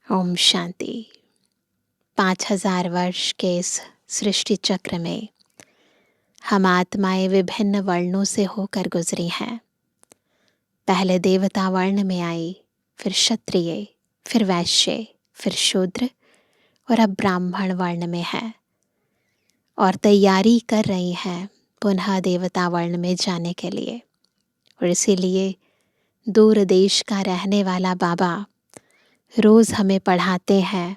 ओम शांति। 5000 वर्ष के इस सृष्टि चक्र में हम आत्माएं विभिन्न वर्णों से होकर गुजरी हैं। पहले देवता वर्ण में आई, फिर क्षत्रिय, फिर वैश्य, फिर शूद्र और अब ब्राह्मण वर्ण में है और तैयारी कर रही हैं पुनः देवता वर्ण में जाने के लिए। और इसीलिए दूर देश का रहने वाला बाबा रोज हमें पढ़ाते हैं,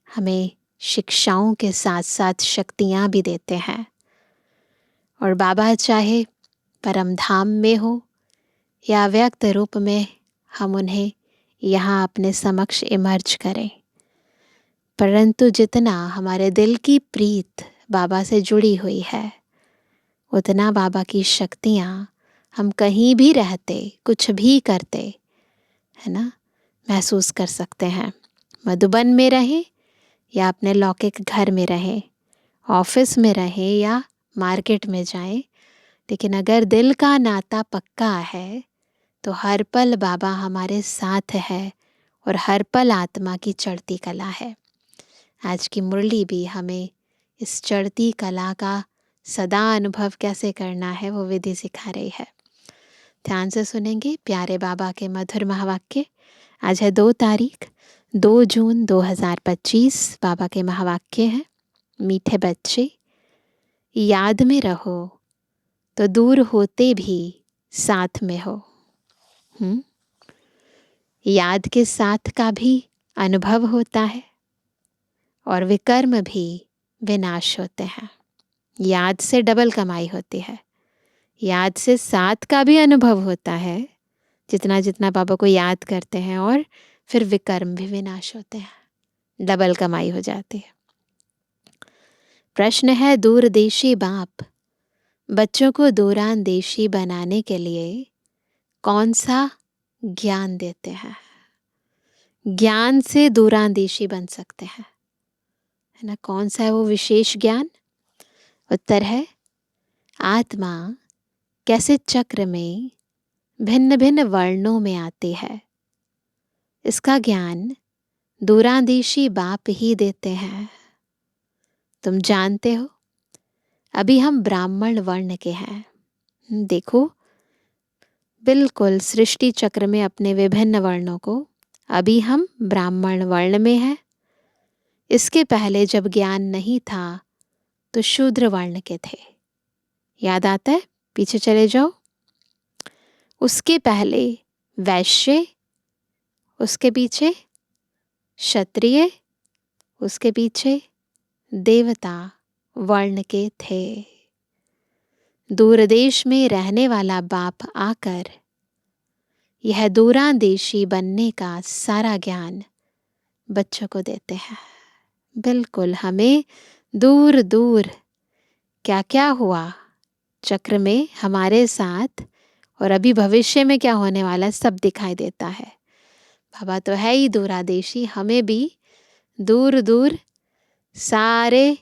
हमें शिक्षाओं के साथ साथ शक्तियाँ भी देते हैं। और बाबा चाहे परम धाम में हो या व्यक्त रूप में हम उन्हें यहाँ अपने समक्ष इमर्ज करें, परंतु जितना हमारे दिल की प्रीत बाबा से जुड़ी हुई है उतना बाबा की शक्तियाँ हम कहीं भी रहते, कुछ भी करते, है ना, महसूस कर सकते हैं। मधुबन में रहें या अपने लौकिक घर में रहें, ऑफिस में रहें या मार्केट में जाएं, लेकिन अगर दिल का नाता पक्का है तो हर पल बाबा हमारे साथ है और हर पल आत्मा की चढ़ती कला है। आज की मुरली भी हमें इस चढ़ती कला का सदा अनुभव कैसे करना है वो विधि सिखा रही है। ध्यान से सुनेंगे प्यारे बाबा के मधुर महावाक्य। आज है 2 तारीख 2 जून 2025। बाबा के महावाक्य हैं, मीठे बच्चे याद में रहो तो दूर होते भी साथ में हो। याद के साथ का भी अनुभव होता है और विकर्म भी विनाश होते हैं। याद से डबल कमाई होती है। याद से साथ का भी अनुभव होता है, जितना जितना बाबा को याद करते हैं, और फिर विकर्म भी विनाश होते हैं, डबल कमाई हो जाती है। प्रश्न है, दूरदेशी बाप बच्चों को दूरांदेशी बनाने के लिए कौन सा ज्ञान देते हैं? ज्ञान से दूरांदेशी बन सकते हैं, है ना। कौन सा है वो विशेष ज्ञान? उत्तर है, आत्मा कैसे चक्र में भिन्न भिन्न वर्णों में आती है, इसका ज्ञान दूरांदेशी बाप ही देते हैं। तुम जानते हो, अभी हम ब्राह्मण वर्ण के हैं। देखो, बिल्कुल सृष्टि चक्र में अपने विभिन्न वर्णों को, अभी हम ब्राह्मण वर्ण में हैं। इसके पहले जब ज्ञान नहीं था तो शूद्र वर्ण के थे। याद आता है? पीछे चले जाओ। उसके पहले वैश्य, उसके पीछे क्षत्रिय, उसके पीछे देवता वर्ण के थे। दूरदेश में रहने वाला बाप आकर यह दूरांदेशी बनने का सारा ज्ञान बच्चों को देते हैं। बिल्कुल हमें दूर दूर क्या क्या हुआ चक्र में हमारे साथ और अभी भविष्य में क्या होने वाला है सब दिखाई देता है। बाबा तो है ही दूरादेशी, हमें भी दूर दूर सारे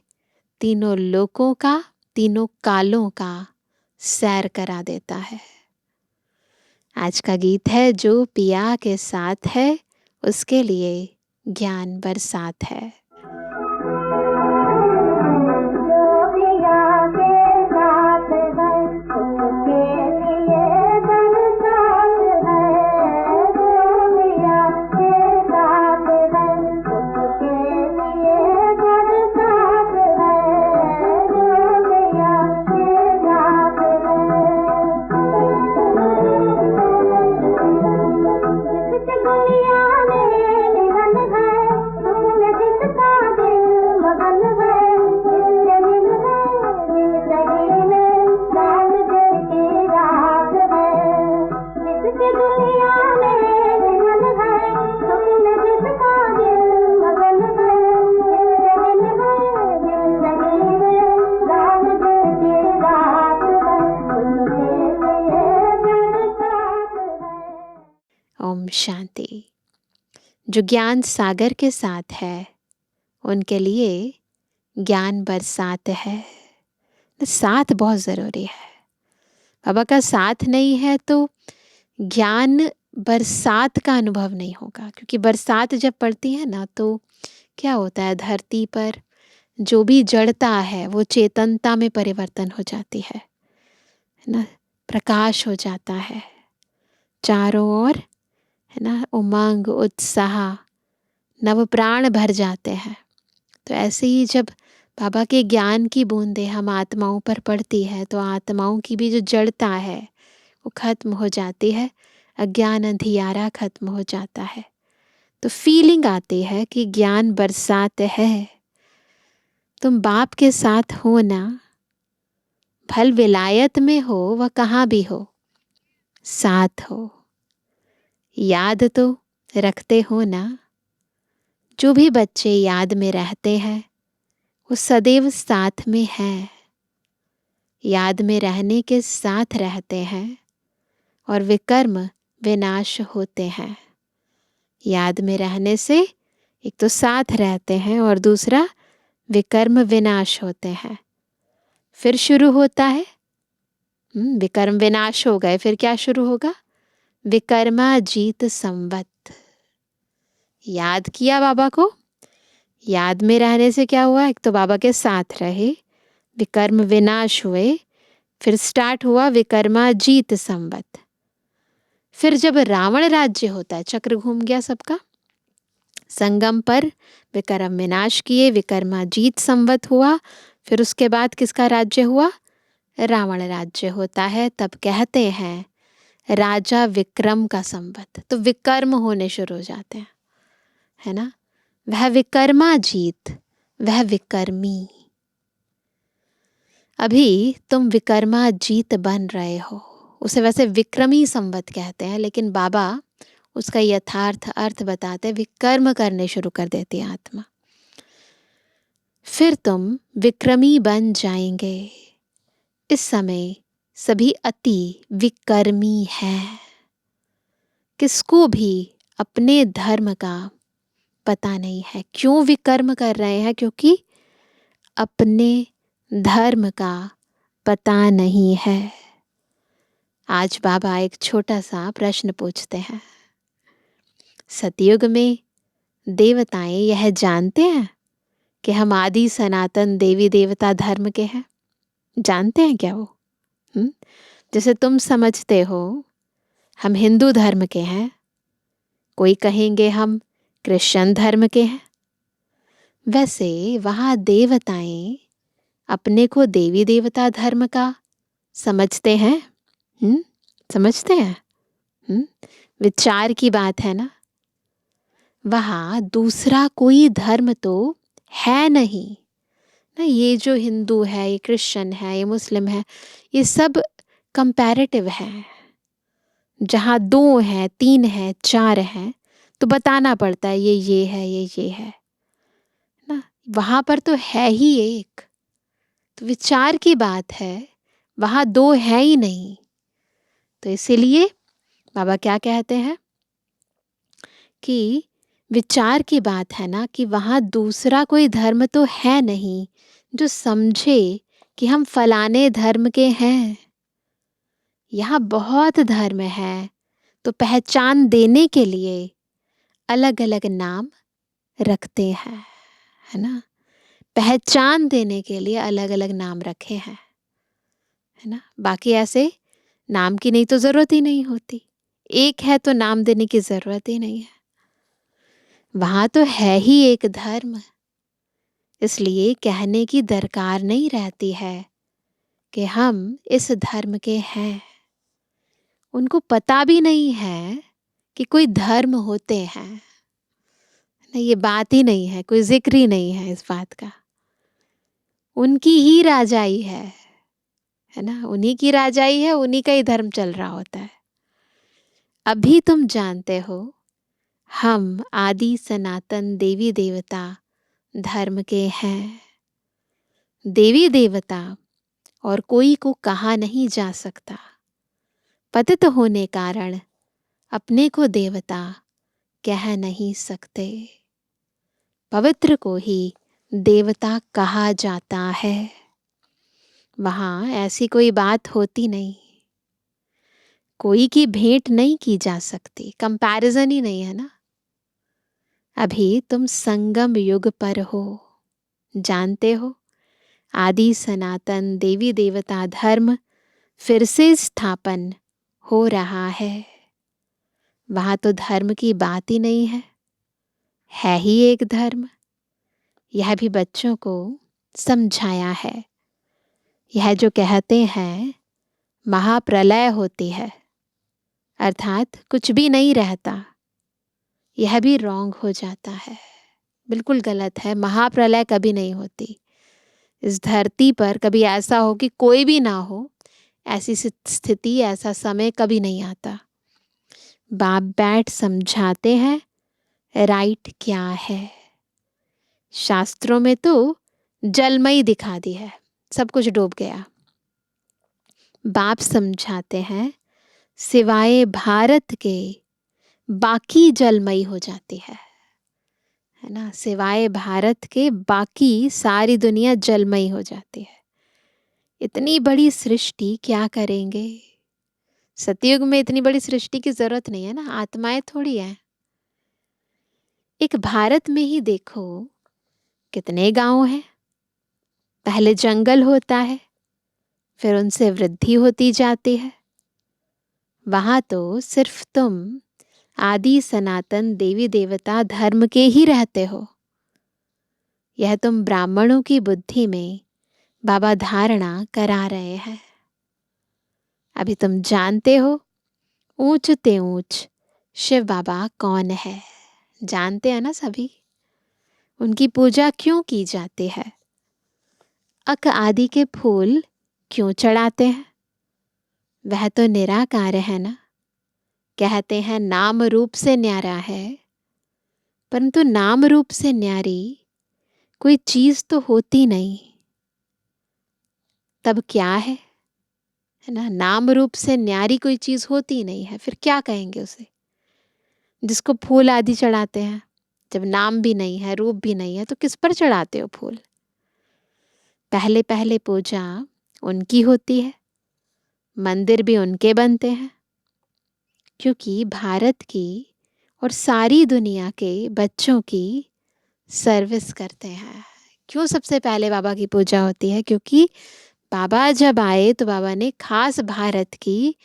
तीनों लोकों का, तीनों कालों का सैर करा देता है। आज का गीत है, जो पिया के साथ है उसके लिए ज्ञान बरसात है। ओम शांति। जो ज्ञान सागर के साथ है उनके लिए ज्ञान बरसात है। साथ बहुत ज़रूरी है। बाबा का साथ नहीं है तो ज्ञान बरसात का अनुभव नहीं होगा, क्योंकि बरसात जब पड़ती है ना तो क्या होता है, धरती पर जो भी जड़ता है वो चेतनता में परिवर्तन हो जाती है ना, प्रकाश हो जाता है चारों ओर, है ना, उमंग उत्साह नव प्राण भर जाते हैं। तो ऐसे ही जब बाबा के ज्ञान की बूंदें हम आत्माओं पर पड़ती है तो आत्माओं की भी जो जड़ता है वो खत्म हो जाती है, अज्ञान अंधियारा खत्म हो जाता है। तो फीलिंग आती है कि ज्ञान बरसात है। तुम बाप के साथ हो ना, भल विलायत में हो व कहाँ भी हो, साथ हो। याद तो रखते हो ना, जो भी बच्चे याद में रहते हैं वो सदैव साथ में है, याद में रहने के साथ रहते हैं और विकर्म विनाश होते हैं। याद में रहने से एक तो साथ रहते हैं और दूसरा विकर्म विनाश होते हैं। फिर शुरू होता है विकर्म विनाश हो गए, फिर क्या शुरू होगा, विकर्माजीत संवत। याद किया बाबा को, याद में रहने से क्या हुआ, एक तो बाबा के साथ रहे, विकर्म विनाश हुए, फिर स्टार्ट हुआ विकर्माजीत संवत। फिर जब रावण राज्य होता है, चक्र घूम गया सबका, संगम पर विकर्म विनाश किए, विकर्माजीत संवत हुआ, फिर उसके बाद किसका राज्य हुआ, रावण राज्य होता है। तब कहते हैं राजा विक्रम का संवत। तो विकर्म होने शुरू हो जाते हैं, है ना, वह विकर्माजीत, वह विकर्मी। अभी तुम विकर्माजीत बन रहे हो, उसे वैसे विक्रमी संवत कहते हैं, लेकिन बाबा उसका यथार्थ अर्थ बताते, विकर्म करने शुरू कर देती है आत्मा। फिर तुम विक्रमी बन जाएंगे। इस समय सभी अति विकर्मी हैं। किसको भी अपने धर्म का पता नहीं है। क्यों विकर्म कर रहे हैं, क्योंकि अपने धर्म का पता नहीं है। आज बाबा एक छोटा सा प्रश्न पूछते हैं, सतयुग में देवताएं यह जानते हैं कि हम आदि सनातन देवी देवता धर्म के हैं? जानते हैं क्या वो? जैसे तुम समझते हो हम हिंदू धर्म के हैं, कोई कहेंगे हम क्रिश्चियन धर्म के हैं, वैसे वहाँ देवताएं अपने को देवी देवता धर्म का समझते हैं। समझते हैं। विचार की बात है ना। वहाँ दूसरा कोई धर्म तो है नहीं ना। ये जो हिंदू है, ये क्रिश्चियन है, ये मुस्लिम है, ये सब कंपैरेटिव है। जहाँ 2 हैं, 3 हैं, 4 हैं तो बताना पड़ता है ये है, ये है ना। वहाँ पर तो है ही एक। तो विचार की बात है, वहाँ 2 है ही नहीं। तो इसीलिए बाबा क्या कहते हैं कि विचार की बात है ना, कि वहाँ दूसरा कोई धर्म तो है नहीं जो समझे कि हम फलाने धर्म के हैं। यहाँ बहुत धर्म है, तो पहचान देने के लिए अलग अलग नाम रखते हैं, है ना। पहचान देने के लिए अलग अलग नाम रखे हैं, है ना। बाकी ऐसे नाम की नहीं तो ज़रूरत ही नहीं होती। एक है तो नाम देने की ज़रूरत ही नहीं है। वहाँ तो है ही एक धर्म, इसलिए कहने की दरकार नहीं रहती है कि हम इस धर्म के हैं। उनको पता भी नहीं है कि कोई धर्म होते हैं ना। ये बात ही नहीं है, कोई जिक्र ही नहीं है इस बात का। उनकी ही राजाई है ना। उन्हीं की राजाई है, उन्हीं का ही धर्म चल रहा होता है। अभी तुम जानते हो हम आदि सनातन देवी देवता धर्म के हैं। देवी देवता और कोई को कहा नहीं जा सकता। पतित होने कारण अपने को देवता कह नहीं सकते। पवित्र को ही देवता कहा जाता है। वहाँ ऐसी कोई बात होती नहीं। कोई की भेंट नहीं की जा सकती, कंपैरिजन ही नहीं है ना। अभी तुम संगम युग पर हो, जानते हो आदि सनातन देवी देवता धर्म फिर से स्थापन हो रहा है। वहां तो धर्म की बात ही नहीं है ही एक धर्म। यह भी बच्चों को समझाया है। यह जो कहते हैं महाप्रलय होती है, अर्थात कुछ भी नहीं रहता, यह भी रॉन्ग हो जाता है, बिल्कुल गलत है। महाप्रलय कभी नहीं होती। इस धरती पर कभी ऐसा हो कि कोई भी ना हो, ऐसी स्थिति, ऐसा समय कभी नहीं आता। बाप बैठ समझाते हैं राइट क्या है। शास्त्रों में तो जलमयी दिखा दी है, सब कुछ डूब गया। बाप समझाते हैं सिवाय भारत के बाकी जलमयी हो जाती है ना। सिवाय भारत के बाकी सारी दुनिया जलमयी हो जाती है। इतनी बड़ी सृष्टि क्या करेंगे? सतयुग में इतनी बड़ी सृष्टि की जरूरत नहीं है ना, आत्माएं थोड़ी है। एक भारत में ही देखो कितने गांव हैं। पहले जंगल होता है, फिर उनसे वृद्धि होती जाती है। वहां तो सिर्फ तुम आदि सनातन देवी देवता धर्म के ही रहते हो। यह तुम ब्राह्मणों की बुद्धि में बाबा धारणा करा रहे हैं। अभी तुम जानते हो ऊंच ते ऊंच शिव बाबा कौन है, जानते हैं ना सभी। उनकी पूजा क्यों की जाती है? अक आदि के फूल क्यों चढ़ाते हैं? वह तो निराकार है ना। कहते हैं नाम रूप से न्यारा है, परंतु नाम रूप से न्यारी कोई चीज तो होती नहीं। तब क्या है ना? नाम रूप से न्यारी कोई चीज होती नहीं है, फिर क्या कहेंगे उसे? जिसको फूल आदि चढ़ाते हैं, जब नाम भी नहीं है, रूप भी नहीं है, तो किस पर चढ़ाते हो फूल? पहले पहले पूजा उनकी होती है, मंदिर भी उनके बनते हैं, क्योंकि भारत की और सारी दुनिया के बच्चों की सर्विस करते हैं। क्यों सबसे पहले बाबा की पूजा होती है? क्योंकि बाबा जब आए तो बाबा ने खास भारत की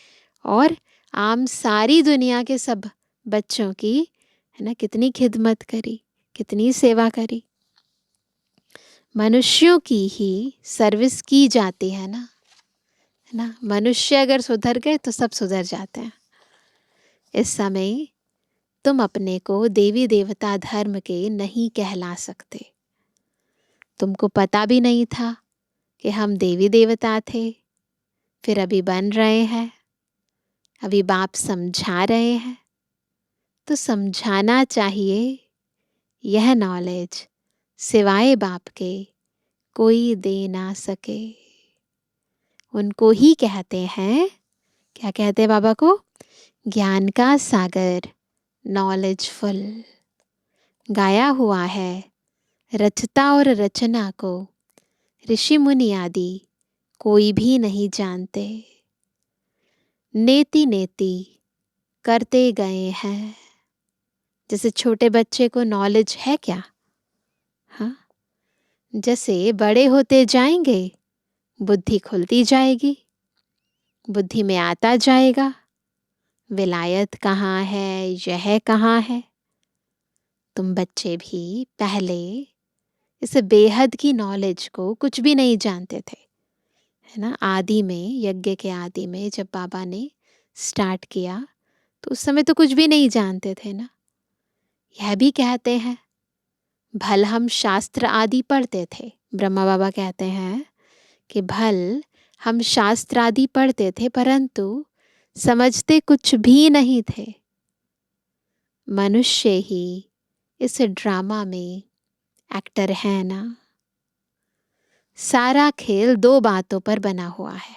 और आम सारी दुनिया के सब बच्चों की, है ना, कितनी खिदमत करी, कितनी सेवा करी। मनुष्यों की ही सर्विस की जाती है ना। मनुष्य अगर सुधर गए तो सब सुधर जाते हैं। इस समय तुम अपने को देवी देवता धर्म के नहीं कहला सकते। तुमको पता भी नहीं था कि हम देवी देवता थे, फिर अभी बन रहे हैं, अभी बाप समझा रहे हैं। तो समझाना चाहिए। यह नॉलेज सिवाय बाप के कोई दे ना सके। उनको ही कहते हैं, क्या कहते हैं बाबा को? ज्ञान का सागर, नॉलेजफुल। गाया हुआ है रचता और रचना को ऋषि मुनि आदि कोई भी नहीं जानते। नेति नेति करते गए हैं। जैसे छोटे बच्चे को नॉलेज है क्या? हाँ, जैसे बड़े होते जाएंगे बुद्धि खुलती जाएगी, बुद्धि में आता जाएगा विलायत कहाँ है, यह कहाँ है। तुम बच्चे भी पहले इस बेहद की नॉलेज को कुछ भी नहीं जानते थे, है ना। आदि में, यज्ञ के आदि में जब बाबा ने स्टार्ट किया तो उस समय तो कुछ भी नहीं जानते थे ना। यह भी कहते हैं भल हम शास्त्र आदि पढ़ते थे। ब्रह्मा बाबा कहते हैं कि भल हम शास्त्र आदि पढ़ते थे, परंतु समझते कुछ भी नहीं थे। मनुष्य ही इस ड्रामा में एक्टर है ना। सारा खेल दो बातों पर बना हुआ है।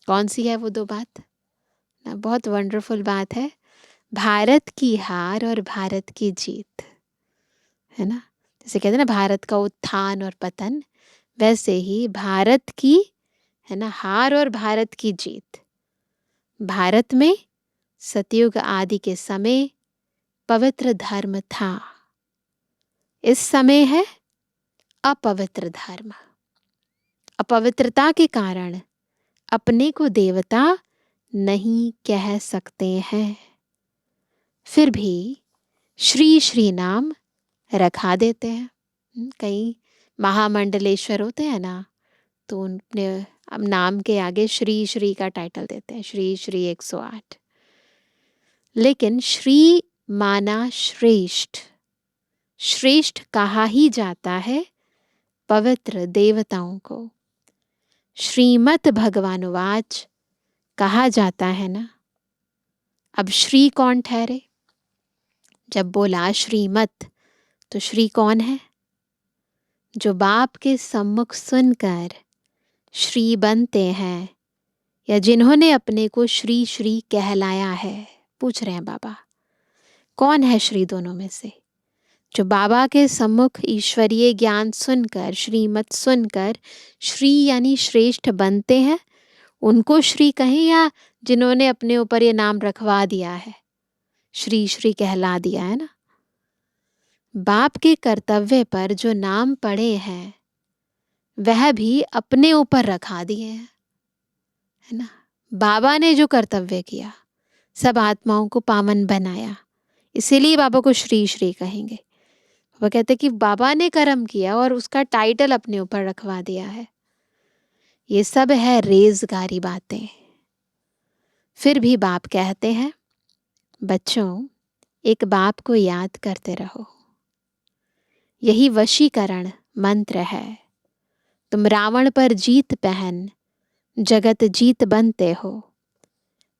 कौन सी है वो दो बात? ना, बहुत वंडरफुल बात है। भारत की हार और भारत की जीत, है ना। जैसे कहते हैं ना भारत का उत्थान और पतन, वैसे ही भारत की, है ना, हार और भारत की जीत। भारत में सतयुग आदि के समय पवित्र धर्म था। इस समय है अपवित्र धर्म। अपवित्रता के कारण अपने को देवता नहीं कह सकते हैं, फिर भी श्री श्री नाम रखा देते हैं। कई महामंडलेश्वर होते हैं ना, तो उनने अब नाम के आगे श्री श्री का टाइटल देते हैं, श्री श्री 108। लेकिन श्री माना श्रेष्ठ, श्रेष्ठ कहा ही जाता है पवित्र देवताओं को। श्रीमद् भगवानुवाच कहा जाता है ना। अब श्री कौन ठहरे? जब बोला श्रीमत, तो श्री कौन है? जो बाप के सम्मुख सुनकर श्री बनते हैं, या जिन्होंने अपने को श्री श्री कहलाया है। पूछ रहे हैं बाबा, कौन है श्री दोनों में से? जो बाबा के सम्मुख ईश्वरीय ज्ञान सुनकर, श्रीमत सुनकर श्री यानी श्रेष्ठ बनते हैं, उनको श्री कहें, या जिन्होंने अपने ऊपर ये नाम रखवा दिया है, श्री श्री कहला दिया है ना। बाप के कर्तव्य पर जो नाम पड़े हैं वह भी अपने ऊपर रखा दिए हैं, है ना। बाबा ने जो कर्तव्य किया, सब आत्माओं को पावन बनाया, इसीलिए बाबा को श्री श्री कहेंगे। वो कहते कि बाबा ने कर्म किया और उसका टाइटल अपने ऊपर रखवा दिया है। ये सब है रेजगारी बातें। फिर भी बाप कहते हैं, बच्चों एक बाप को याद करते रहो, यही वशीकरण मंत्र है। तुम रावण पर जीत पहन जगत जीत बनते हो।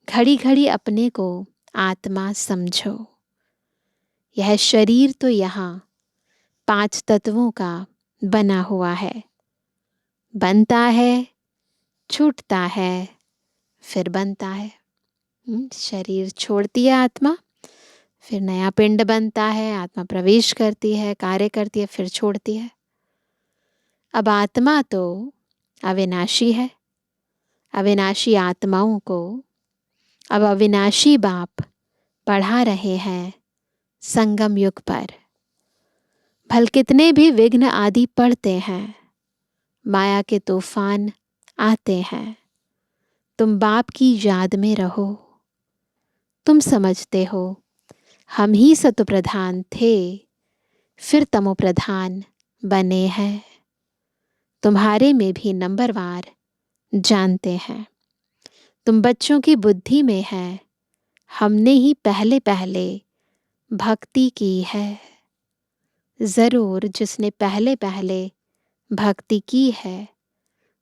घड़ी घड़ी अपने को आत्मा समझो। यह शरीर तो यहाँ 5 तत्वों का बना हुआ है, बनता है, छूटता है, फिर बनता है। शरीर छोड़ती है आत्मा, फिर नया पिंड बनता है, आत्मा प्रवेश करती है, कार्य करती है, फिर छोड़ती है। अब आत्मा तो अविनाशी है। अविनाशी आत्माओं को अब अविनाशी बाप पढ़ा रहे हैं संगम युग पर। भल कितने भी विघ्न आदि पड़ते हैं, माया के तूफान आते हैं, तुम बाप की याद में रहो। तुम समझते हो हम ही सतो प्रधान थे, फिर तमो प्रधान बने हैं। तुम्हारे में भी नंबरवार जानते हैं। तुम बच्चों की बुद्धि में है, हमने ही पहले पहले भक्ति की है। जरूर जिसने पहले पहले भक्ति की है,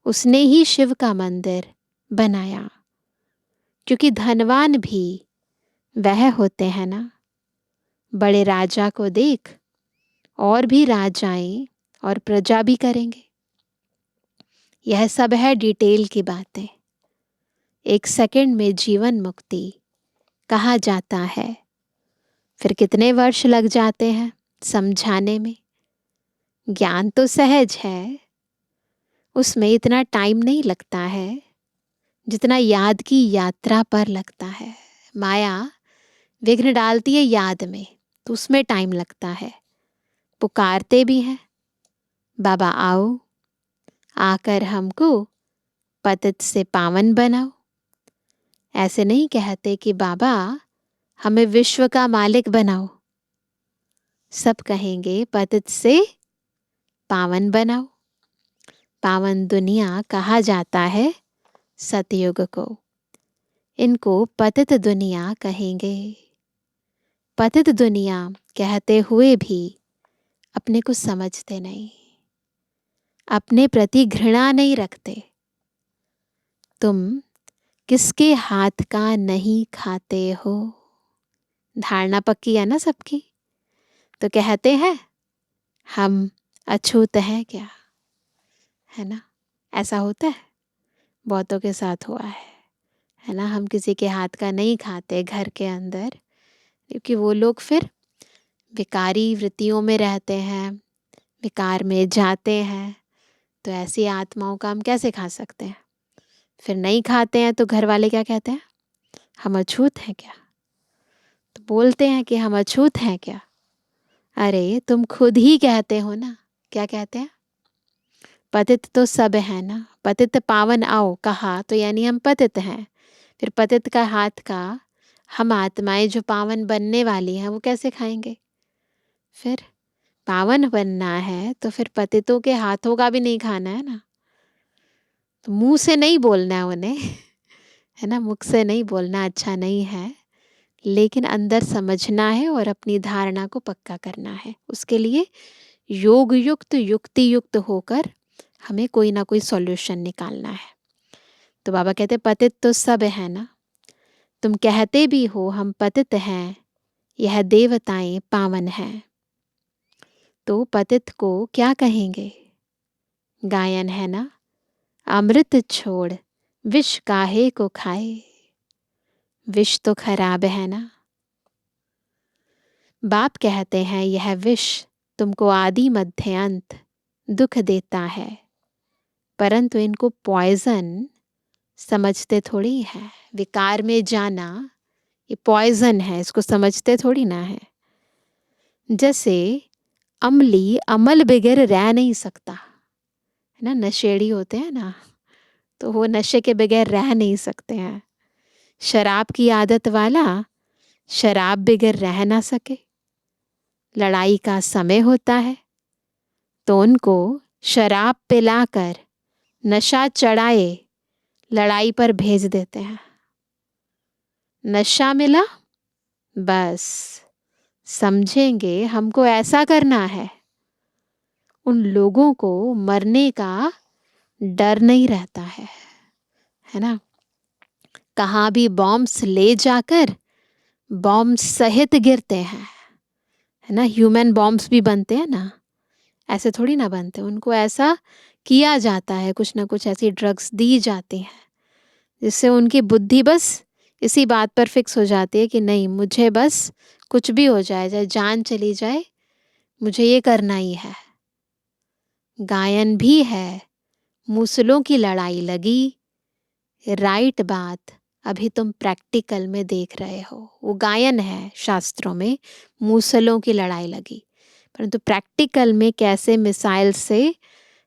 उसने ही शिव का मंदिर बनाया। क्योंकि धनवान भी वह होते हैं ना। बड़े राजा को देख और भी राजाएं और प्रजा भी करेंगे। यह सब है डिटेल की बातें। 1 सेकंड में जीवन मुक्ति कहा जाता है, फिर कितने वर्ष लग जाते हैं समझाने में। ज्ञान तो सहज है, उसमें इतना टाइम नहीं लगता है जितना याद की यात्रा पर लगता है। माया विघ्न डालती है याद में, तो उसमें टाइम लगता है। पुकारते भी हैं, बाबा आओ, आकर हमको पतित से पावन बनाओ। ऐसे नहीं कहते कि बाबा हमें विश्व का मालिक बनाओ। सब कहेंगे पतित से पावन बनाओ। पावन दुनिया कहा जाता है सतयुग को। इनको पतित दुनिया कहेंगे। पतित दुनिया कहते हुए भी अपने को समझते नहीं, अपने प्रति घृणा नहीं रखते। तुम किसके हाथ का नहीं खाते हो? धारणा पक्की है ना सबकी। तो कहते हैं हम अछूत हैं क्या, है ना। ऐसा होता है, बहुतों के साथ हुआ है ना। हम किसी के हाथ का नहीं खाते घर के अंदर, क्योंकि वो लोग फिर विकारी वृत्तियों में रहते हैं, विकार में जाते हैं। तो ऐसी आत्माओं का हम कैसे खा सकते हैं? फिर नहीं खाते हैं तो घर वाले क्या कहते हैं, हम अछूत हैं क्या, तो बोलते हैं कि हम अछूत हैं क्या? अरे तुम खुद ही कहते हो ना, क्या कहते हैं? पतित तो सब है ना, पतित पावन आओ कहा तो यानी हम पतित हैं। फिर पतित का हाथ का हम आत्माएं जो पावन बनने वाली हैं वो कैसे खाएंगे? फिर पावन बनना है तो फिर पतितों के हाथों का भी नहीं खाना है ना। तो मुंह से नहीं बोलना है उन्हें है ना, मुख से नहीं बोलना अच्छा नहीं है, लेकिन अंदर समझना है और अपनी धारणा को पक्का करना है। उसके लिए योग युक्त युक्ति युक्त होकर हमें कोई ना कोई सॉल्यूशन निकालना है। तो बाबा कहते पतित तो सब है ना, तुम कहते भी हो हम पतित हैं, यह देवताएं पावन हैं, तो पतित को क्या कहेंगे? गायन है ना, अमृत छोड़ विष काहे को खाए। विष तो खराब है ना। बाप कहते हैं यह विष तुमको आदि मध्य अंत दुख देता है, परंतु इनको पॉइजन समझते थोड़ी है। विकार में जाना ये पॉइजन है, इसको समझते थोड़ी ना है। जैसे अमली अमल बगैर रह नहीं सकता है ना, नशेड़ी होते हैं ना, तो वो नशे के बगैर रह नहीं सकते हैं। शराब की आदत वाला शराब बगैर रह ना सके। लड़ाई का समय होता है तो उनको शराब पिलाकर नशा चढ़ाए लड़ाई पर भेज देते हैं। नशा मिला बस समझेंगे हमको ऐसा करना है। उन लोगों को मरने का डर नहीं रहता है ना। कहाँ भी बॉम्ब्स ले जाकर बॉम्ब सहित गिरते हैं है ना। ह्यूमन बॉम्ब्स भी बनते हैं ना, ऐसे थोड़ी ना बनते। उनको ऐसा किया जाता है, कुछ ना कुछ ऐसी ड्रग्स दी जाती हैं जिससे उनकी बुद्धि बस इसी बात पर फिक्स हो जाती है कि नहीं, मुझे बस कुछ भी हो जाए, चाहे जान चली जाए, मुझे ये करना ही है। गायन भी है, मूसलों की लड़ाई लगी, राइट बात अभी तुम प्रैक्टिकल में देख रहे हो। वो गायन है शास्त्रों में, मूसलों की लड़ाई लगी, परंतु प्रैक्टिकल में कैसे मिसाइल से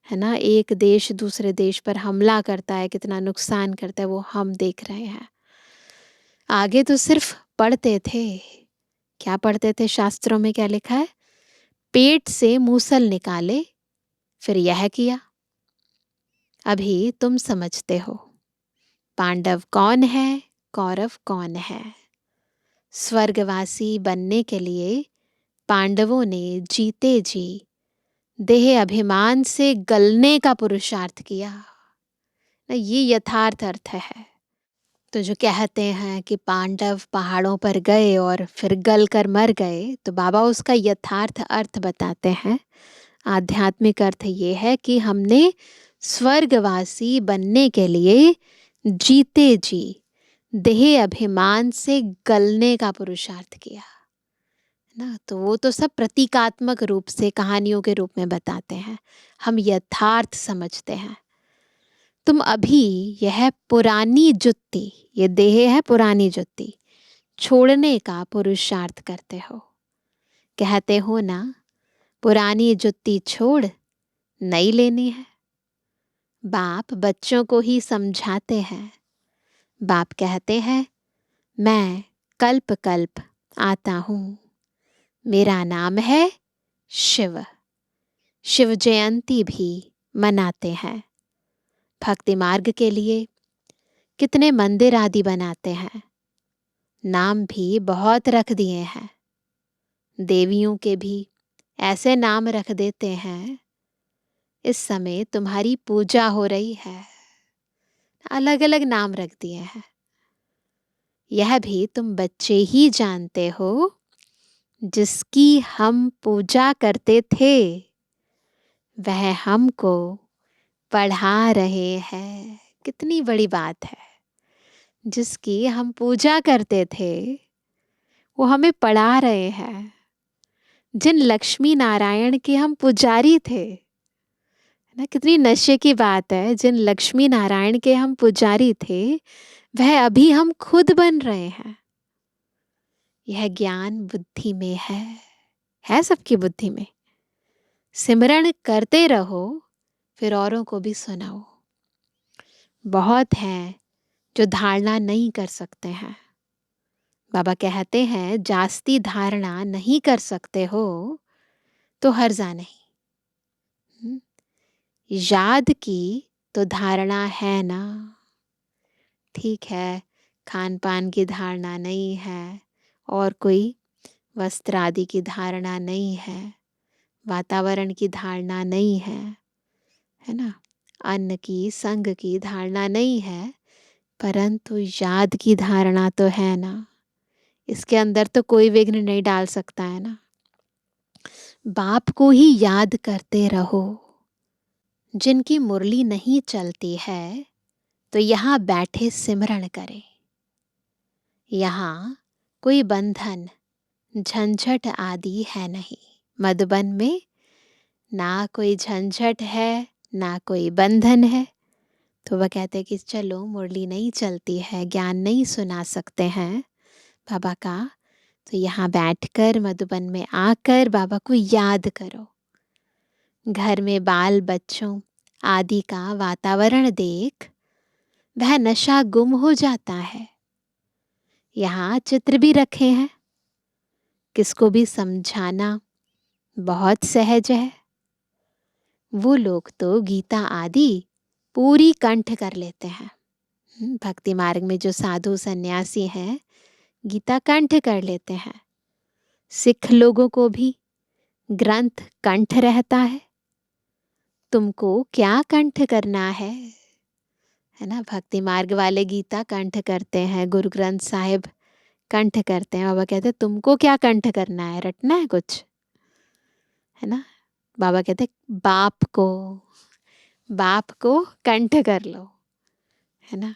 है ना एक देश दूसरे देश पर हमला करता है, कितना नुकसान करता है, वो हम देख रहे हैं। आगे तो सिर्फ पढ़ते थे। क्या पढ़ते थे? शास्त्रों में क्या लिखा है? पेट से मूसल निकाले, फिर यह किया। अभी तुम समझते हो पांडव कौन है, कौरव कौन है। स्वर्गवासी बनने के लिए पांडवों ने जीते जी देह अभिमान से गलने का पुरुषार्थ किया। ये यथार्थ अर्थ है। तो जो कहते हैं कि पांडव पहाड़ों पर गए और फिर गल कर मर गए, तो बाबा उसका यथार्थ अर्थ बताते हैं। आध्यात्मिक अर्थ ये है कि हमने स्वर्गवासी बनने के लिए जीते जी देह अभिमान से गलने का पुरुषार्थ किया ना। तो वो तो सब प्रतीकात्मक रूप से कहानियों के रूप में बताते हैं, हम यथार्थ समझते हैं। तुम अभी यह पुरानी जुत्ती, ये देह है पुरानी जुत्ती, छोड़ने का पुरुषार्थ करते हो। कहते हो ना पुरानी जुत्ती छोड़ नई लेनी है। बाप बच्चों को ही समझाते हैं। बाप कहते हैं मैं कल्प कल्प आता हूँ, मेरा नाम है शिव। शिव जयंती भी मनाते हैं। भक्ति मार्ग के लिए कितने मंदिर आदि बनाते हैं, नाम भी बहुत रख दिए हैं। देवियों के भी ऐसे नाम रख देते हैं, इस समय तुम्हारी पूजा हो रही है, अलग अलग नाम रख दिए हैं। यह भी तुम बच्चे ही जानते हो, जिसकी हम पूजा करते थे वह हमको पढ़ा रहे हैं। कितनी बड़ी बात है। जिसकी हम पूजा करते थे वो हमें पढ़ा रहे हैं। जिन लक्ष्मी नारायण के हम पुजारी थे ना, कितनी नशे की बात है। जिन लक्ष्मी नारायण के हम पुजारी थे वह अभी हम खुद बन रहे हैं। यह ज्ञान बुद्धि में है सबकी बुद्धि में। सिमरण करते रहो, फिर औरों को भी सुनाओ। बहुत हैं जो धारणा नहीं कर सकते हैं। बाबा कहते हैं जास्ती धारणा नहीं कर सकते हो तो हर्जा नहीं। याद की तो धारणा है ना। ठीक है, खान पान की धारणा नहीं है, और कोई वस्त्र आदि की धारणा नहीं है, वातावरण की धारणा नहीं है ना, अन्न की संग की धारणा नहीं है, परंतु याद की धारणा तो है ना। इसके अंदर तो कोई विघ्न नहीं डाल सकता है ना। बाप को ही याद करते रहो। जिनकी मुरली नहीं चलती है तो यहाँ बैठे सिमरण करें। यहाँ कोई बंधन झंझट आदि है नहीं। मधुबन में ना कोई झंझट है, ना कोई बंधन है। तो वह कहते कि चलो मुरली नहीं चलती है, ज्ञान नहीं सुना सकते हैं बाबा का, तो यहाँ बैठकर मधुबन में आकर बाबा को याद करो। घर में बाल बच्चों आदि का वातावरण देख वह नशा गुम हो जाता है। यहाँ चित्र भी रखे हैं, किसको भी समझाना बहुत सहज है। वो लोग तो गीता आदि पूरी कंठ कर लेते हैं। भक्ति मार्ग में जो साधु सन्यासी हैं गीता कंठ कर लेते हैं। सिख लोगों को भी ग्रंथ कंठ रहता है। तुमको क्या कंठ करना है ना। भक्ति मार्ग वाले गीता कंठ करते हैं, गुरु ग्रंथ साहिब कंठ करते हैं। बाबा कहते तुमको क्या कंठ करना है, रटना है कुछ, है ना। बाबा कहते बाप को कंठ कर लो, है ना।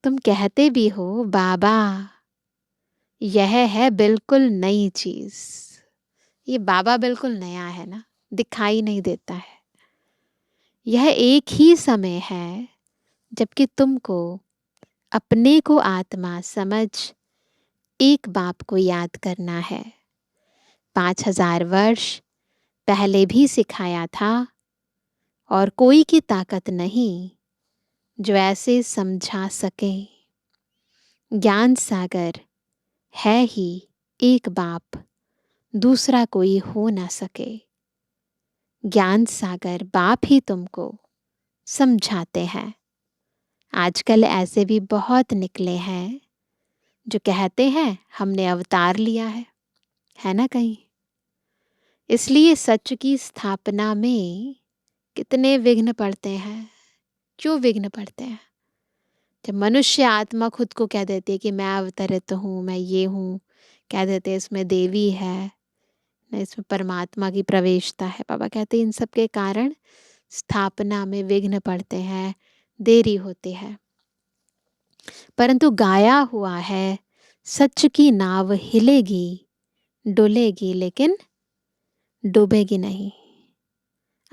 तुम कहते भी हो बाबा यह है बिल्कुल नई चीज, ये बाबा बिल्कुल नया है ना, दिखाई नहीं देता है। यह एक ही समय है जबकि तुमको अपने को आत्मा समझ एक बाप को याद करना है। 5000 वर्ष पहले भी सिखाया था, और कोई की ताकत नहीं जो ऐसे समझा सके। ज्ञान सागर है ही एक बाप, दूसरा कोई हो ना सके। ज्ञान सागर बाप ही तुमको समझाते हैं। आजकल ऐसे भी बहुत निकले हैं जो कहते हैं हमने अवतार लिया है ना कहीं। इसलिए सच की स्थापना में कितने विघ्न पड़ते हैं। क्यों विघ्न पड़ते हैं? जब मनुष्य आत्मा खुद को कह देती है कि मैं अवतरित हूँ, मैं ये हूँ, कह देते हैं इसमें देवी है न, इसमें परमात्मा की प्रवेशता है। बाबा कहते हैं इन सब के कारण स्थापना में विघ्न पड़ते हैं, देरी होती है। परंतु गाया हुआ है सच की नाव हिलेगी डुलेगी लेकिन डूबेगी नहीं।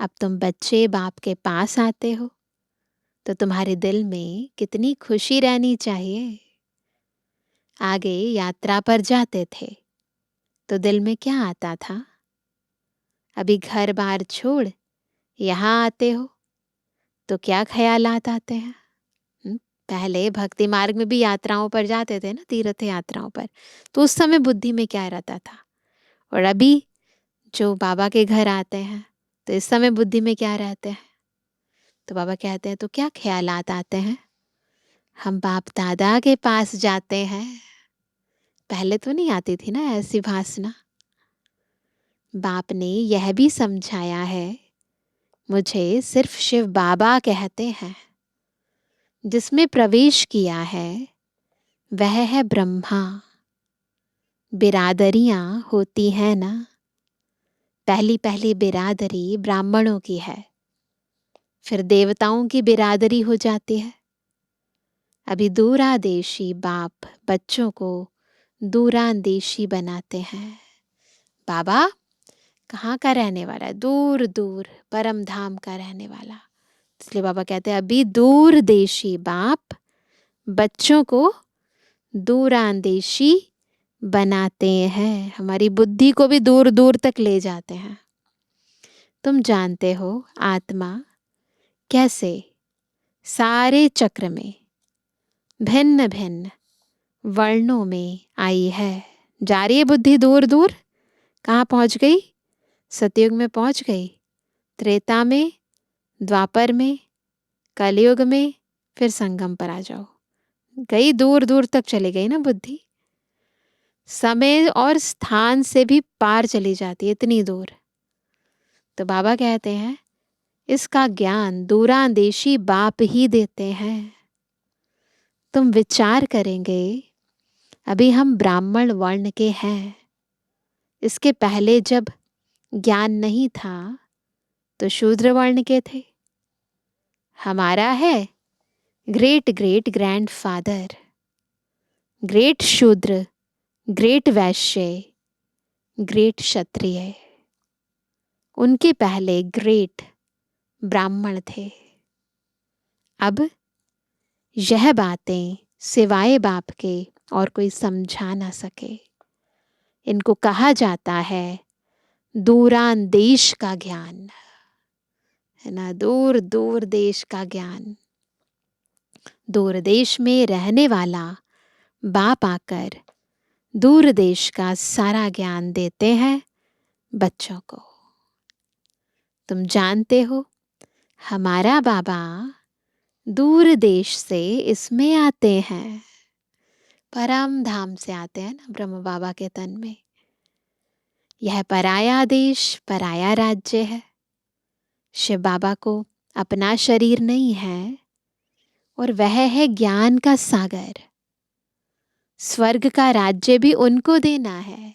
अब तुम बच्चे बाप के पास आते हो तो तुम्हारे दिल में कितनी खुशी रहनी चाहिए। आगे यात्रा पर जाते थे तो दिल में क्या आता था? अभी घर बार छोड़ यहाँ आते हो तो क्या ख्यालात आते हैं? पहले भक्ति मार्ग में भी यात्राओं पर जाते थे ना, तीर्थ यात्राओं पर, तो उस समय बुद्धि में क्या रहता था? और अभी जो बाबा के घर आते हैं तो इस समय बुद्धि में क्या रहते हैं? तो बाबा कहते हैं तो क्या ख्यालात आते हैं? हम बाप दादा के पास जाते हैं। पहले तो नहीं आती थी ना ऐसी भासना। बाप ने यह भी समझाया है मुझे सिर्फ शिव बाबा कहते हैं। जिसमें प्रवेश किया है वह है ब्रह्मा। बिरादरियां होती हैं ना, पहली पहली बिरादरी ब्राह्मणों की है, फिर देवताओं की बिरादरी हो जाती है। अभी दूरादेशी बाप बच्चों को दूरांदेशी बनाते हैं। बाबा कहाँ का रहने वाला है? दूर दूर परम धाम का रहने वाला। इसलिए बाबा कहते हैं अभी दूरदेशी बाप बच्चों को दूरांदेशी बनाते हैं, हमारी बुद्धि को भी दूर दूर तक ले जाते हैं। तुम जानते हो आत्मा कैसे सारे चक्र में भिन्न भिन्न वर्णों में आई है। जा रही है बुद्धि दूर दूर, कहाँ पहुंच गई? सतयुग में पहुंच गई, त्रेता में, द्वापर में, कलयुग में, फिर संगम पर आ जाओ। गई दूर दूर तक चली गई ना बुद्धि, समय और स्थान से भी पार चली जाती है, इतनी दूर। तो बाबा कहते हैं इसका ज्ञान दूरांदेशी बाप ही देते हैं। तुम विचार करेंगे, अभी हम ब्राह्मण वर्ण के हैं, इसके पहले जब ज्ञान नहीं था तो शूद्र वर्ण के थे। हमारा है ग्रेट ग्रेट ग्रैंडफादर, ग्रेट शूद्र, ग्रेट वैश्य, ग्रेट क्षत्रिय, उनके पहले ग्रेट ब्राह्मण थे। अब यह बातें सिवाय बाप के और कोई समझा ना सके। इनको कहा जाता है दूरान देश का ज्ञान, है ना, दूर दूर देश का ज्ञान। दूर देश में रहने वाला बाप आकर दूर देश का सारा ज्ञान देते हैं बच्चों को। तुम जानते हो हमारा बाबा दूर देश से इसमें आते हैं, परम धाम से आते हैं ना, ब्रह्म बाबा के तन में। यह पराया देश, पराया राज्य है। शिव बाबा को अपना शरीर नहीं है और वह है ज्ञान का सागर। स्वर्ग का राज्य भी उनको देना है,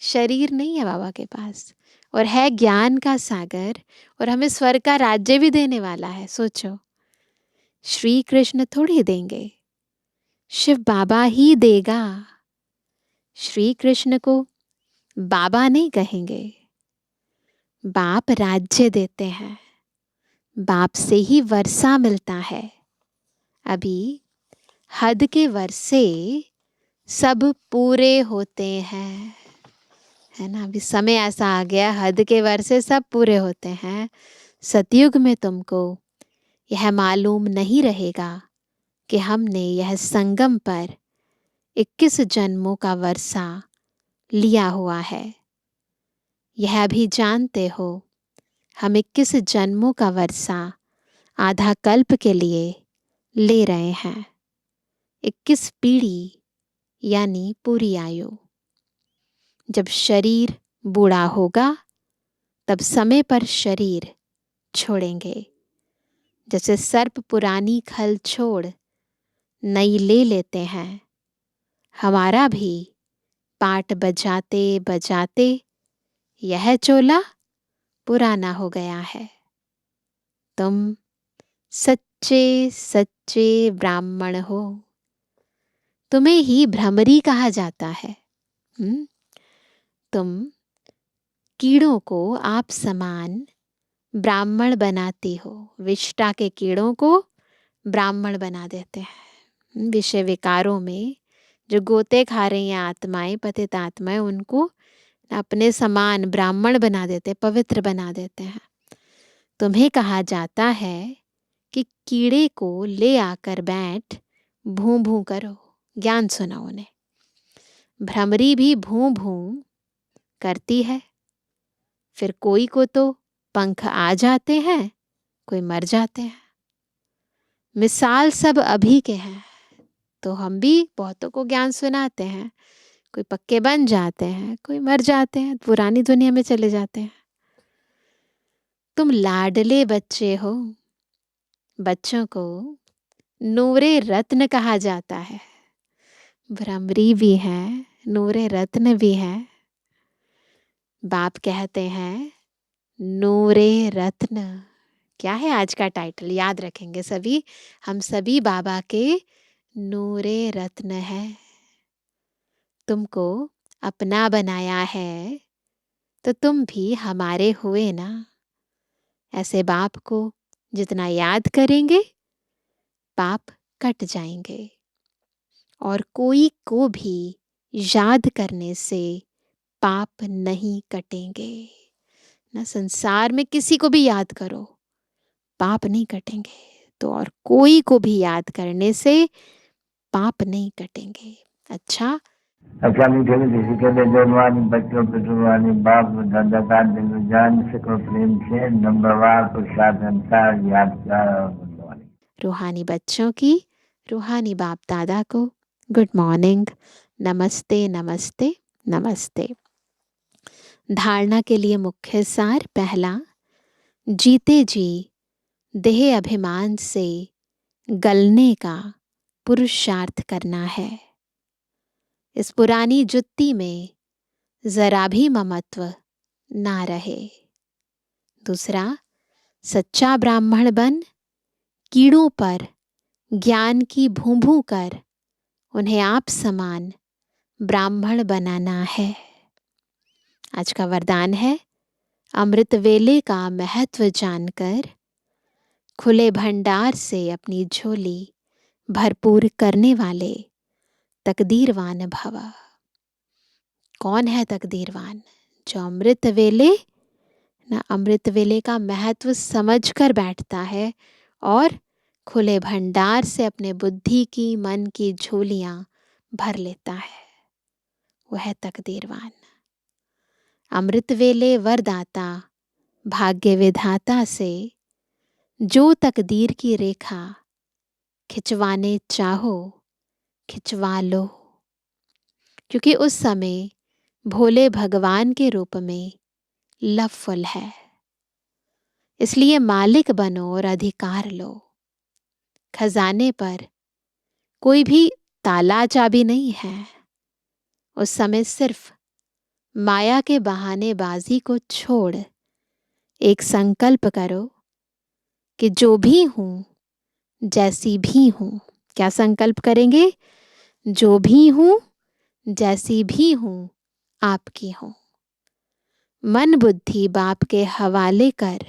शरीर नहीं है बाबा के पास, और है ज्ञान का सागर, और हमें स्वर्ग का राज्य भी देने वाला है। सोचो, श्री कृष्ण थोड़ी देंगे, शिव बाबा ही देगा। श्री कृष्ण को बाबा नहीं कहेंगे, बाप राज्य देते हैं, बाप से ही वर्षा मिलता है। अभी हद के वर्षे सब पूरे होते हैं, है ना। अभी समय ऐसा आ गया, हद के वर्षे सब पूरे होते हैं। सतयुग में तुमको यह मालूम नहीं रहेगा कि हमने यह संगम पर 21 जन्मों का वर्षा लिया हुआ है। यह अभी जानते हो हम 21 जन्मों का वर्षा आधा कल्प के लिए ले रहे हैं। 21 पीढ़ी यानी पूरी आयु। जब शरीर बूढ़ा होगा तब समय पर शरीर छोड़ेंगे। जैसे सर्प पुरानी खल छोड़ नई ले लेते हैं, हमारा भी पाट बजाते बजाते यह चोला पुराना हो गया है। तुम सच्चे सच्चे ब्राह्मण हो, तुम्हें ही भ्रमरी कहा जाता है। तुम कीड़ों को आप समान ब्राह्मण बनाती हो, विष्टा के कीड़ों को ब्राह्मण बना देते हैं। विषय विकारों में जो गोते खा रही हैं आत्माएं, पतित आत्माएं, उनको अपने समान ब्राह्मण बना देते, पवित्र बना देते हैं। तुम्हें कहा जाता है कि कीड़े को ले आकर बैठ भूं भूं करो, ज्ञान सुनाओ उन्हें। भ्रमरी भी भूं भूं करती है, फिर कोई को तो पंख आ जाते हैं, कोई मर जाते हैं। मिसाल सब अभी के हैं, तो हम भी बहुतों को ज्ञान सुनाते हैं। कोई पक्के बन जाते हैं, कोई मर जाते हैं, पुरानी दुनिया में चले जाते हैं। तुम लाडले बच्चे हो, बच्चों को नूरे रत्न कहा जाता है। भ्रमरी भी है, नूरे रत्न भी है। बाप कहते हैं नूरे रत्न। क्या है आज का टाइटल, याद रखेंगे सभी। हम सभी बाबा के नूरे रत्न है। तुमको अपना बनाया है तो तुम भी हमारे हुए ना। ऐसे बाप को जितना याद करेंगे पाप कट जाएंगे, और कोई को भी याद करने से पाप नहीं कटेंगे। ना संसार में किसी को भी याद करो, पाप नहीं कटेंगे, तो और कोई को भी याद करने से पाप नहीं कटेंगे। अच्छा मीठे मीठे कहते जन्मानी बच्चों पितृवानी बाप दादा का दिल जान सको प्रेम से नंबरवार पुरुषार्थ अनुसार याद कर। रूहानी बच्चों की रूहानी बाप दादा को गुड मॉर्निंग, नमस्ते नमस्ते नमस्ते। धारणा के लिए मुख्य सार पहला, जीते जी देह अभिमान से गलने का पुरुषार्थ करना है। इस पुरानी जुत्ती में जरा भी ममत्व ना रहे। दूसरा, सच्चा ब्राह्मण बन कीड़ों पर ज्ञान की भूं कर उन्हें आप समान ब्राह्मण बनाना है। आज का वरदान है, अमृत वेले का महत्व जानकर खुले भंडार से अपनी झोली भरपूर करने वाले तकदीरवान भव। कौन है तकदीरवान? जो अमृत वेले का महत्व समझकर बैठता है और खुले भंडार से अपने बुद्धि की मन की झोलियां भर लेता है, वह है तकदीरवान। अमृत वेले वरदाता भाग्य विधाता से जो तकदीर की रेखा खिंचवाने चाहो खिंचवा लो, क्योंकि उस समय भोले भगवान के रूप में लवफुल है। इसलिए मालिक बनो और अधिकार लो। खजाने पर कोई भी ताला चाबी नहीं है। उस समय सिर्फ माया के बहानेबाजी को छोड़ एक संकल्प करो कि जो भी हूं, जैसी भी हूं। क्या संकल्प करेंगे? जो भी हूं, जैसी भी हूं, आपकी हूं। मन बुद्धि बाप के हवाले कर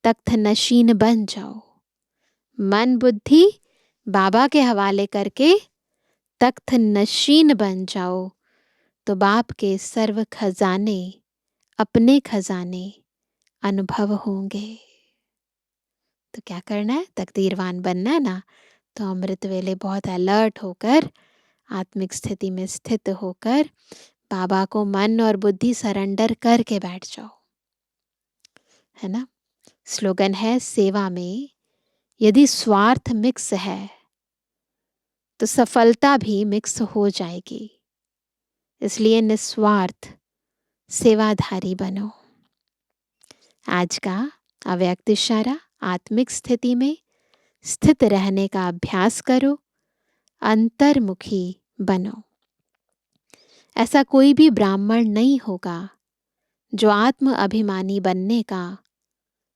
तख्त नशीन बन जाओ। मन बुद्धि बाबा के हवाले करके तख्त नशीन बन जाओ, तो बाप के सर्व खजाने अपने खजाने अनुभव होंगे। तो क्या करना है? तकदीरवान बनना है ना। तो अमृत वेले बहुत अलर्ट होकर, आत्मिक स्थिति में स्थित होकर बाबा को मन और बुद्धि सरेंडर करके बैठ जाओ, है ना। स्लोगन है, सेवा में यदि स्वार्थ मिक्स है तो सफलता भी मिक्स हो जाएगी। इसलिए निस्वार्थ सेवाधारी बनो। आज का अव्यक्त इशारा, आत्मिक स्थिति में स्थित रहने का अभ्यास करो, अंतर्मुखी बनो। ऐसा कोई भी ब्राह्मण नहीं होगा जो आत्म अभिमानी बनने का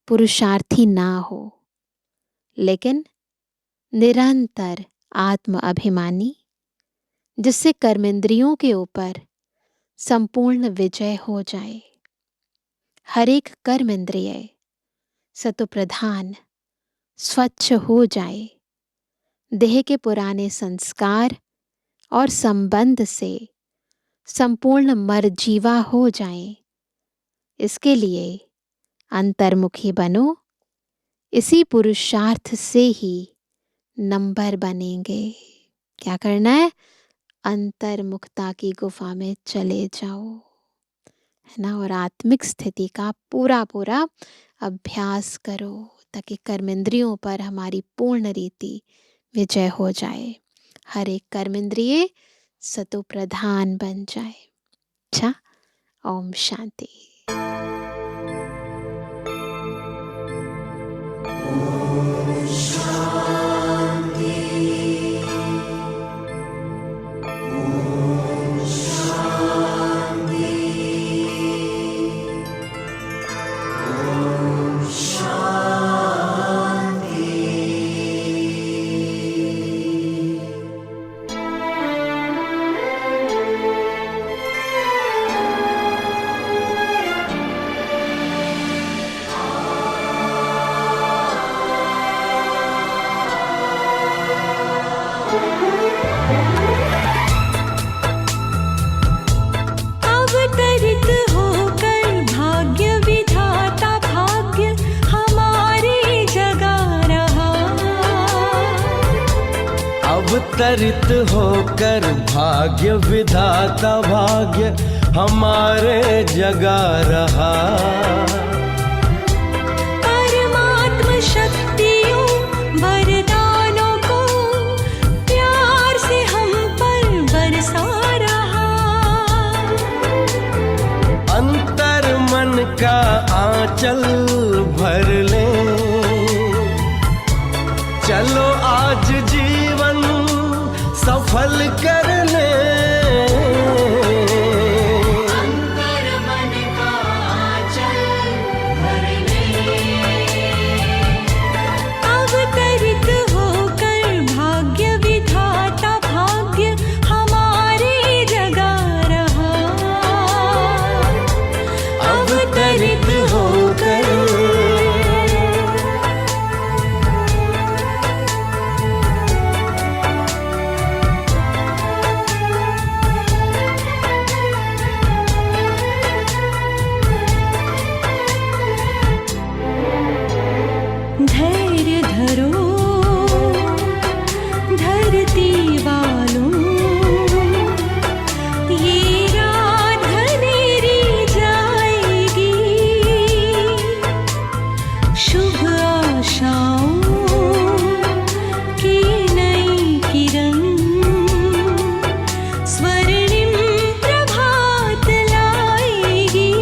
पुरुषार्थी ना हो, लेकिन निरंतर आत्म अभिमानी, जिससे कर्मेंद्रियों के ऊपर संपूर्ण विजय हो जाए। हर एक कर्मेंद्रिय सतोप्रधान स्वच्छ हो जाए। देह के पुराने संस्कार और संबंध से संपूर्ण मरजीवा हो जाएं। इसके लिए अंतर्मुखी बनो। इसी पुरुषार्थ से ही नंबर बनेंगे। क्या करना है? अंतर्मुखता की गुफा में चले जाओ, है ना। और आत्मिक स्थिति का पूरा पूरा अभ्यास करो, ताकि कर्मेंद्रियों पर हमारी पूर्ण रीति विजय हो जाए। हर एक कर्मेंद्रिय सतो प्रधान बन जाए। अच्छा, ओम शांति। अवतरित होकर भाग्य विधाता भाग्य हमारे जगा रहा। परमात्म शक्तियों वरदानों को प्यार से हम पर बरसा रहा। अंतर मन का आंचल भर ले, चलो आज जीवन सफल कर ले। अंतर मन का आंचल भर ले, अवतरित होकर भाग्य विधाता भाग्य हमारे जगा रहा। अवतरित होकर धैर्य धरो धरती वालों, ये रात घनेरी जाएगी। शुभ आशाओं की नई किरण स्वर्णिम प्रभात लाएगी।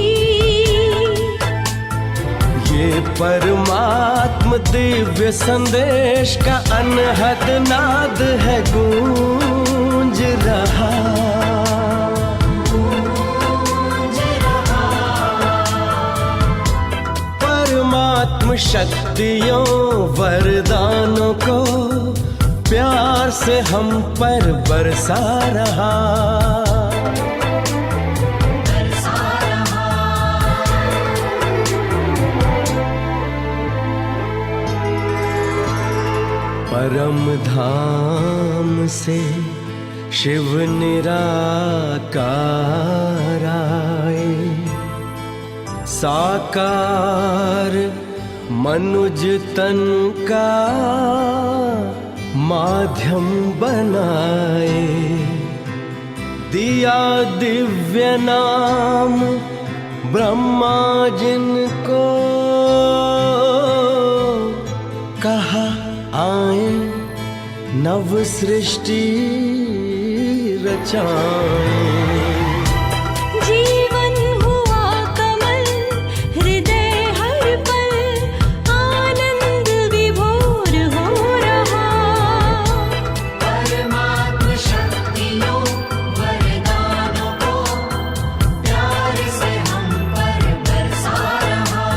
ये परमात्म दिव्य संदेश का अनहद नाद है गूंज रहा। परमात्म शक्तियों वरदानों को प्यार से हम पर बरसा रहा। परम धाम से शिव निराकार आए, साकार मनुज तन का माध्यम बनाए। दिया दिव्य नाम ब्रह्मा जिनको, कहा आए नव सृष्टि रचाएं। जीवन हुआ कमल हृदय हर पल आनंद विभोर हो रहा। परमात्म शक्तियों वरदानों को प्यार से हम पर बरसा रहा।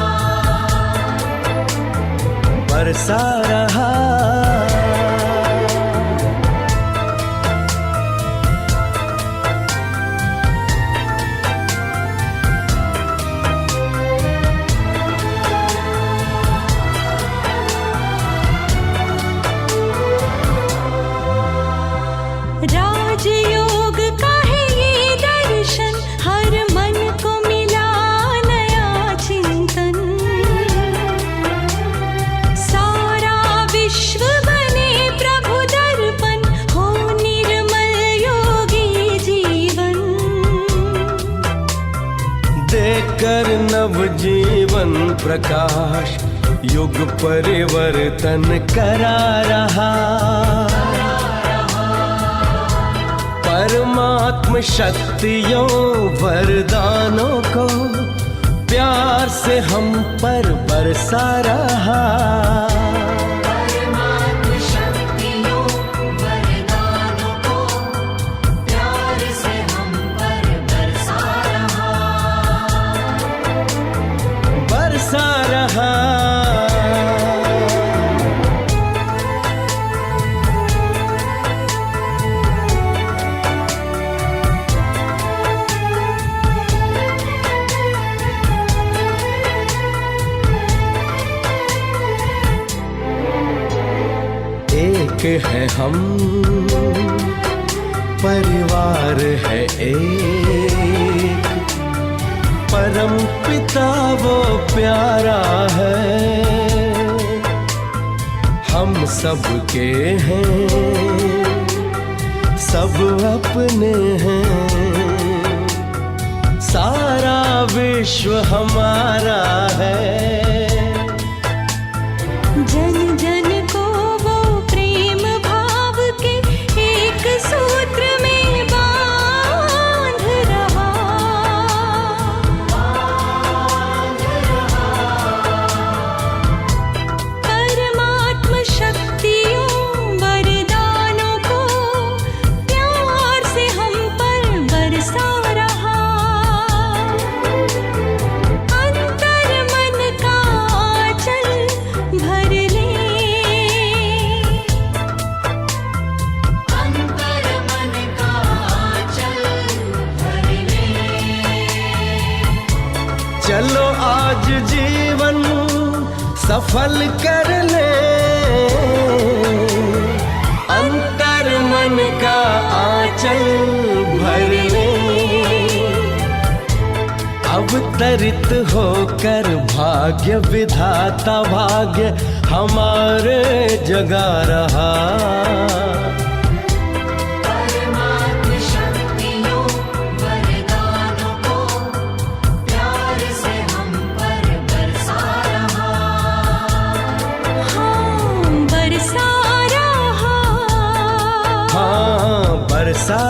बरसा रहा। राजयोग का है ये दर्शन, हर मन को मिला नया चिंतन। सारा विश्व बने प्रभु दर्पण, हो निर्मल योगी जीवन। देकर नव जीवन प्रकाश युग परिवर्तन करा रहा। परमात्म शक्तियों वरदानों को प्यार से हम पर बरसा रहा। परमात्म शक्तियों वरदानों को प्यार से हम पर बरसा रहा। बरसा रहा। एक है हम, परिवार है एक, परम पिता वो प्यारा है। हम सबके हैं सब अपने हैं, सारा विश्व हमारा है। जन जन को वो प्रेम भाव के एक सूत्र में बांध रहा। परमात्म शक्तियों वरदानों को प्यार से हम पर बरसा रहा। अंतर मन का आंचल भर ले, अंतर मन का आंचल भर ले। चलो आज जीवन सफल कर ले, अंतर मन का आंचल भर ले। अवतरित होकर भाग्य विधाता भाग्य हमारे जगा रहा। परमात्म शक्तियों वरदानों को प्यार से हम पर बरसा रहा। हाँ, बरसा रहा। हाँ, बरसा